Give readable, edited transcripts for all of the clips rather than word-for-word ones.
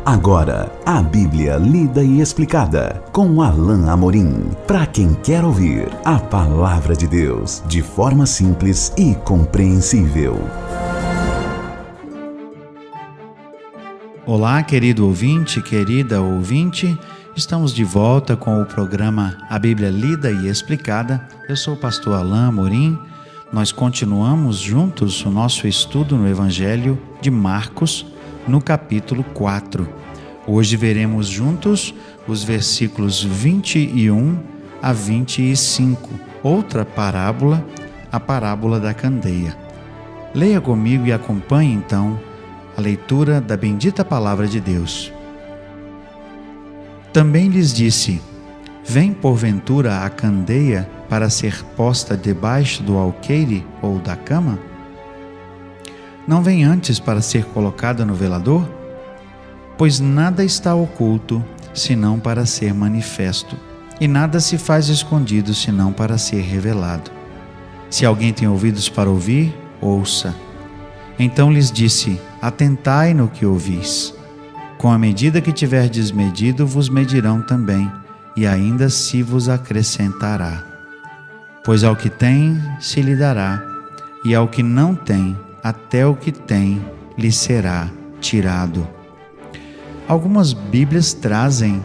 Agora, a Bíblia lida e explicada com Alain Amorim. Para quem quer ouvir a Palavra de Deus de forma simples e compreensível. Olá, querido ouvinte, querida ouvinte. Estamos de volta com o programa A Bíblia Lida e Explicada. Eu sou o pastor Alain Amorim. Nós continuamos juntos o nosso estudo no Evangelho de Marcos, no capítulo 4. Hoje veremos juntos os versículos 21 a 25, outra parábola, a parábola da candeia. Leia comigo e acompanhe então a leitura da bendita palavra de Deus. Também lhes disse: vem porventura a candeia para ser posta debaixo do alqueire ou da cama? Não vem antes para ser colocada no velador? Pois nada está oculto, senão para ser manifesto, e nada se faz escondido, senão para ser revelado. Se alguém tem ouvidos para ouvir, ouça. Então lhes disse: atentai no que ouvis. Com a medida que tiverdes medido, vos medirão também, e ainda se vos acrescentará. Pois ao que tem, se lhe dará, e ao que não tem, até o que tem lhe será tirado. Algumas Bíblias trazem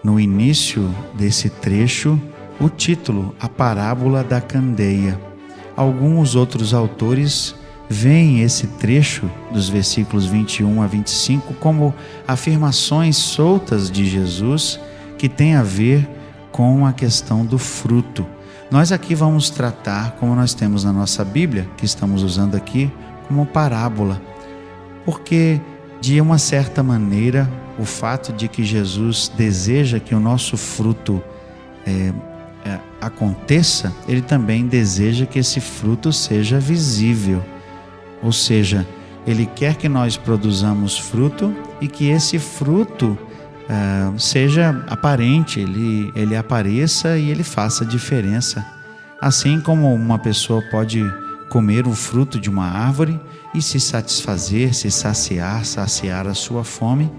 no início desse trecho o título, a parábola da candeia. Alguns outros autores veem esse trecho dos versículos 21 a 25 como afirmações soltas de Jesus que tem a ver com a questão do fruto. Nós aqui vamos tratar, como nós temos na nossa Bíblia, que estamos usando aqui, como parábola, porque de uma certa maneira o fato de que Jesus deseja que o nosso fruto aconteça, ele também deseja que esse fruto seja visível, ou seja, ele quer que nós produzamos fruto e que esse fruto seja aparente, ele apareça e ele faça diferença. Assim como uma pessoa pode comer o fruto de uma árvore e se satisfazer, se saciar a sua fome,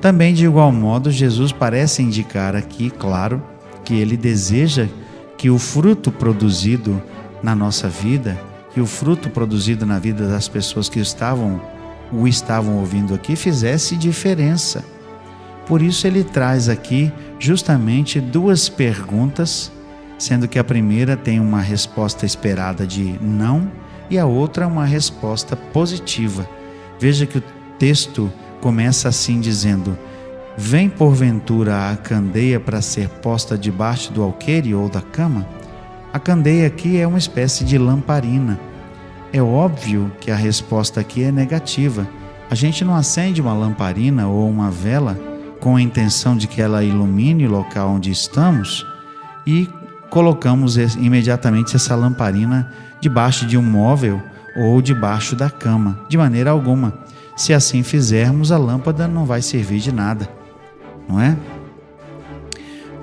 também de igual modo Jesus parece indicar aqui, claro, que ele deseja que o fruto produzido na nossa vida, que o fruto produzido na vida das pessoas que estavam ouvindo aqui fizesse diferença. Por isso ele traz aqui justamente duas perguntas, sendo que a primeira tem uma resposta esperada de não e a outra uma resposta positiva. Veja que o texto começa assim dizendo: vem porventura a candeia para ser posta debaixo do alqueire ou da cama? A candeia aqui é uma espécie de lamparina. É óbvio que a resposta aqui é negativa. A gente não acende uma lamparina ou uma vela com a intenção de que ela ilumine o local onde estamos e colocamos imediatamente essa lamparina debaixo de um móvel ou debaixo da cama. De maneira alguma. Se assim fizermos, a lâmpada não vai servir de nada, não é?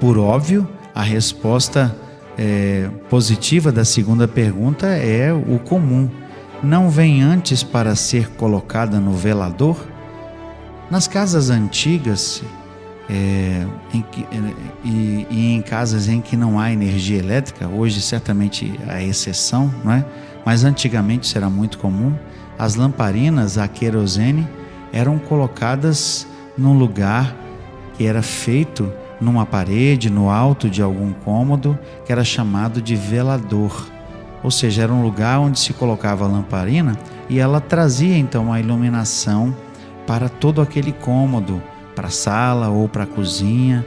Por óbvio, a resposta positiva da segunda pergunta é o comum. Não vem antes para ser colocada no velador? Nas casas antigas em casas em que não há energia elétrica, hoje certamente há exceção, não é? Mas antigamente isso era muito comum. As lamparinas a querosene eram colocadas num lugar que era feito numa parede, no alto de algum cômodo, que era chamado de velador. Ou seja, era um lugar onde se colocava a lamparina e ela trazia então a iluminação para todo aquele cômodo, para a sala ou para a cozinha.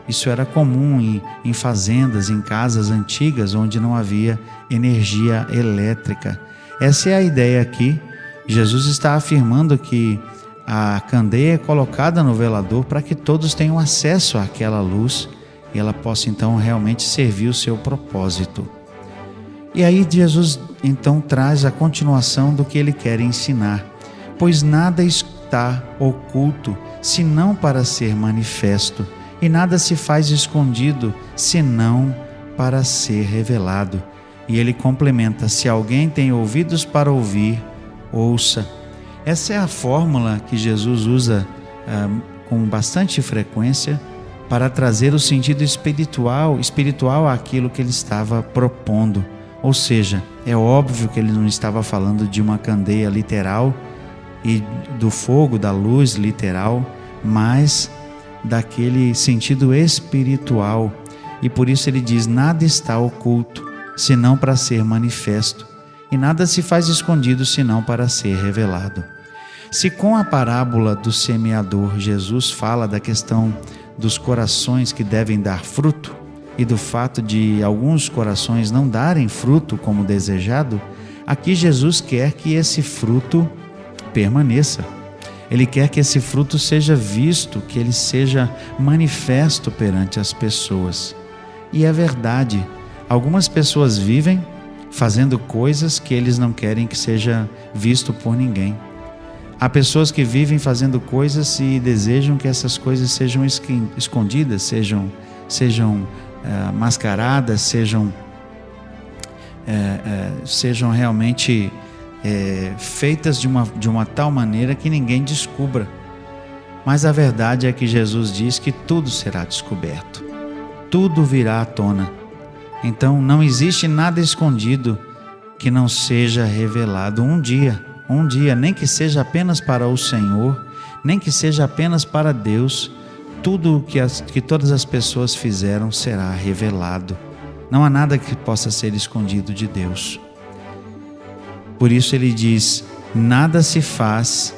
Isso era comum em fazendas, em casas antigas onde não havia energia elétrica. Essa é a ideia aqui. Jesus está afirmando que a candeia é colocada no velador para que todos tenham acesso àquela luz e ela possa então realmente servir o seu propósito. E aí Jesus então traz a continuação do que ele quer ensinar. Pois nada está oculto, senão para ser manifesto, e nada se faz escondido, senão para ser revelado. E ele complementa: se alguém tem ouvidos para ouvir, ouça. Essa é a fórmula que Jesus usa com bastante frequência para trazer o sentido espiritual àquilo que ele estava propondo. Ou seja, é óbvio que ele não estava falando de uma candeia literal e do fogo, da luz literal, mas daquele sentido espiritual. E por isso ele diz: nada está oculto, senão para ser manifesto, e nada se faz escondido, senão para ser revelado. Se com a parábola do semeador Jesus fala da questão dos corações que devem dar fruto e do fato de alguns corações não darem fruto como desejado, aqui Jesus quer que esse fruto permaneça. Ele quer que esse fruto seja visto, que ele seja manifesto perante as pessoas. E é verdade, algumas pessoas vivem fazendo coisas que eles não querem que seja visto por ninguém. Há pessoas que vivem fazendo coisas e desejam que essas coisas sejam escondidas, sejam mascaradas, sejam realmente feitas de uma tal maneira que ninguém descubra. Mas a verdade é que Jesus diz que tudo será descoberto, tudo virá à tona. Então não existe nada escondido que não seja revelado um dia, nem que seja apenas para o Senhor, nem que seja apenas para Deus. Tudo que todas as pessoas fizeram será revelado. Não há nada que possa ser escondido de Deus. Por isso ele diz: nada se faz,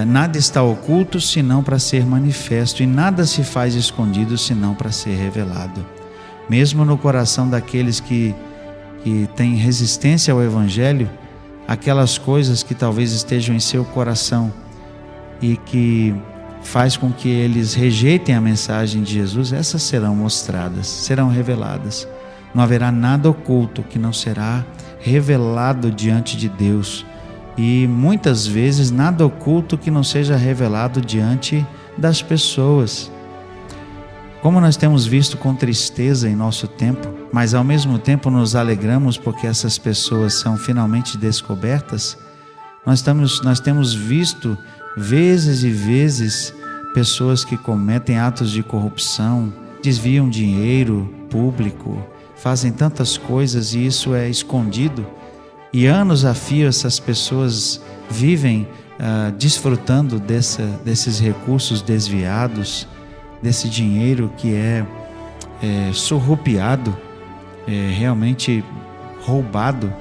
nada está oculto senão para ser manifesto, e nada se faz escondido senão para ser revelado. Mesmo no coração daqueles que têm resistência ao Evangelho, aquelas coisas que talvez estejam em seu coração e que faz com que eles rejeitem a mensagem de Jesus, essas serão mostradas, serão reveladas. Não haverá nada oculto que não será revelado diante de Deus, e muitas vezes nada oculto que não seja revelado diante das pessoas. Como nós temos visto com tristeza em nosso tempo, mas ao mesmo tempo nos alegramos porque essas pessoas são finalmente descobertas, nós temos visto vezes e vezes pessoas que cometem atos de corrupção, desviam dinheiro público, fazem tantas coisas e isso é escondido. E anos a fio essas pessoas vivem desfrutando desses recursos desviados, desse dinheiro que é surrupiado, realmente roubado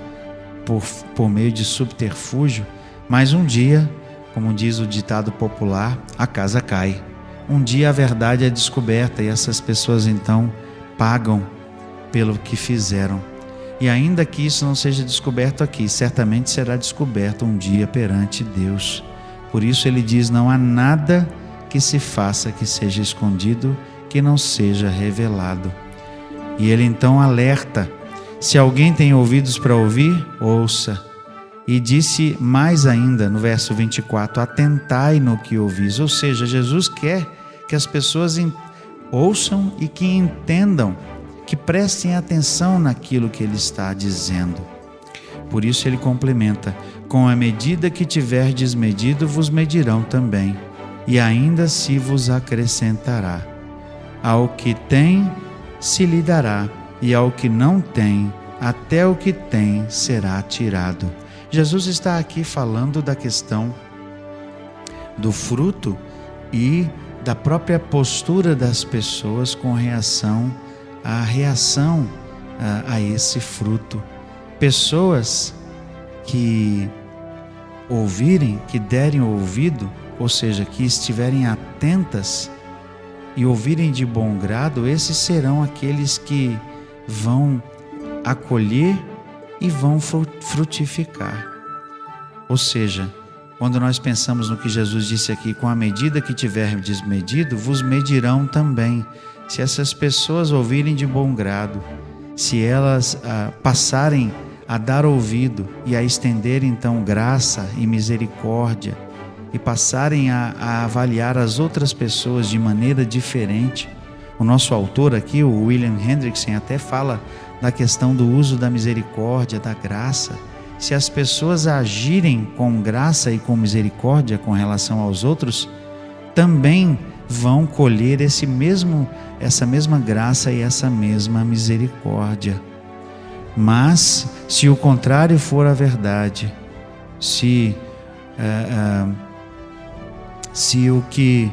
por meio de subterfúgio. Mas um dia, como diz o ditado popular, a casa cai. Um dia a verdade é descoberta e essas pessoas então pagam pelo que fizeram. E ainda que isso não seja descoberto aqui, certamente será descoberto um dia perante Deus. Por isso ele diz: não há nada que se faça que seja escondido, que não seja revelado. E ele então alerta: se alguém tem ouvidos para ouvir, ouça. E disse mais ainda no verso 24: atentai no que ouvis. Ou seja, Jesus quer que as pessoas ouçam e que entendam, que prestem atenção naquilo que ele está dizendo. Por isso ele complementa: com a medida que tiverdes medido, vos medirão também, e ainda se vos acrescentará. Ao que tem, se lhe dará, e ao que não tem, até o que tem será tirado. Jesus está aqui falando da questão do fruto e da própria postura das pessoas com reação a esse fruto. Pessoas que ouvirem, que derem ouvido, ou seja, que estiverem atentas e ouvirem de bom grado, esses serão aqueles que vão acolher e vão frutificar. Ou seja, quando nós pensamos no que Jesus disse aqui: com a medida que tiverdes medido, vos medirão também. Se essas pessoas ouvirem de bom grado, se elas passarem a dar ouvido e a estender então graça e misericórdia, e passarem a avaliar as outras pessoas de maneira diferente. O nosso autor aqui, o William Hendrickson, até fala da questão do uso da misericórdia, da graça. Se as pessoas agirem com graça e com misericórdia com relação aos outros, também vão colher essa mesma graça e essa mesma misericórdia. Mas, se o contrário for a verdade, se o que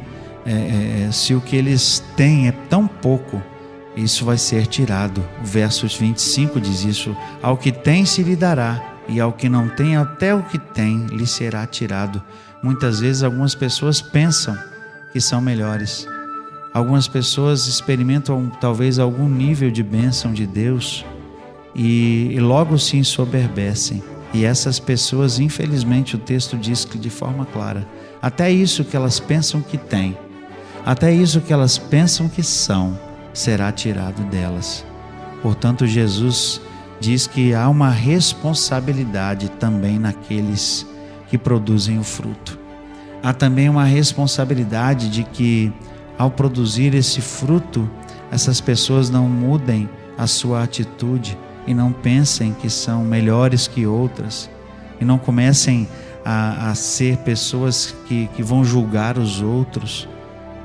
eles têm é tão pouco, isso vai ser tirado. O verso 25 diz isso: ao que tem se lhe dará, e ao que não tem, até o que tem lhe será tirado. Muitas vezes algumas pessoas pensam que são melhores. Algumas pessoas experimentam talvez algum nível de bênção de Deus e logo se ensoberbecem. E essas pessoas, infelizmente, o texto diz que de forma clara, até isso que elas pensam que têm, até isso que elas pensam que são, será tirado delas. Portanto, Jesus diz que há uma responsabilidade também naqueles que produzem o fruto. Há também uma responsabilidade de que, ao produzir esse fruto, essas pessoas não mudem a sua atitude e não pensem que são melhores que outras, e não comecem a ser pessoas que vão julgar os outros,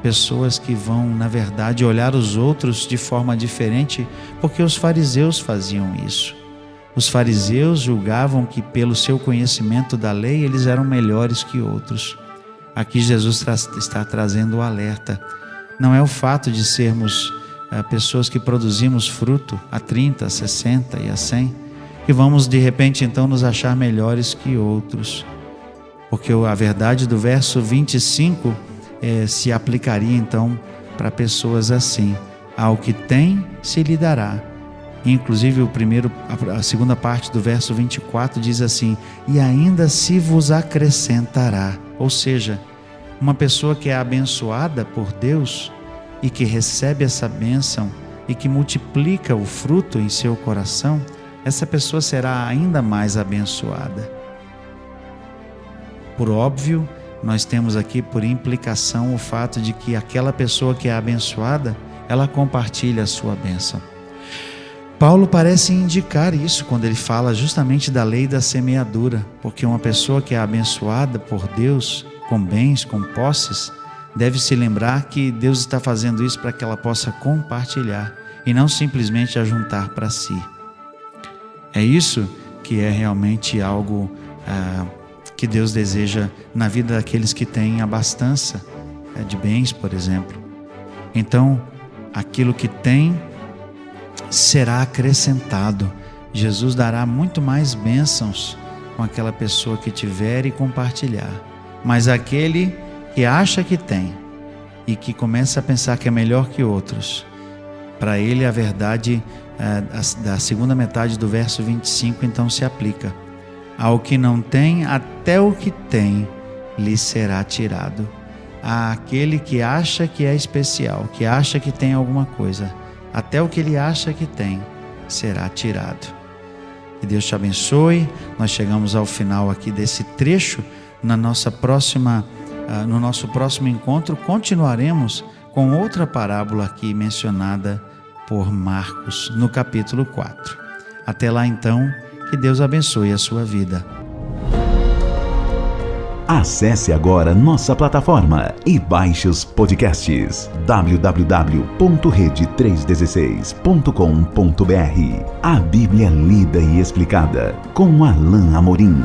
pessoas que vão, na verdade, olhar os outros de forma diferente, porque os fariseus faziam isso. Os fariseus julgavam que, pelo seu conhecimento da lei, eles eram melhores que outros. Aqui Jesus está trazendo o alerta. Não é o fato de sermos pessoas que produzimos fruto a 30, a 60 e a 100, que vamos de repente então nos achar melhores que outros. Porque a verdade do verso 25 se aplicaria então para pessoas assim: ao que tem se lhe dará. Inclusive a segunda parte do verso 24 diz assim: e ainda se vos acrescentará. Ou seja, uma pessoa que é abençoada por Deus e que recebe essa bênção e que multiplica o fruto em seu coração, essa pessoa será ainda mais abençoada. Por óbvio, nós temos aqui por implicação o fato de que aquela pessoa que é abençoada, ela compartilha a sua bênção. Paulo parece indicar isso quando ele fala justamente da lei da semeadura, porque uma pessoa que é abençoada por Deus, com bens, com posses, deve se lembrar que Deus está fazendo isso para que ela possa compartilhar e não simplesmente ajuntar para si. É isso que é realmente algo que Deus deseja na vida daqueles que têm abastança de bens, por exemplo. Então, aquilo que tem será acrescentado. Jesus dará muito mais bênçãos com aquela pessoa que tiver e compartilhar. Mas aquele que acha que tem e que começa a pensar que é melhor que outros, para ele a verdade da segunda metade do verso 25 então se aplica: ao que não tem, até o que tem lhe será tirado. Àquele que acha que é especial, que acha que tem alguma coisa, até o que ele acha que tem será tirado. Que Deus te abençoe. Nós chegamos ao final aqui desse trecho. No nosso próximo encontro continuaremos com outra parábola aqui mencionada por Marcos no capítulo 4. Até lá então, que Deus abençoe a sua vida. Acesse agora nossa plataforma e baixe os podcasts www.rede316.com.br. A Bíblia lida e explicada com Alain Amorim.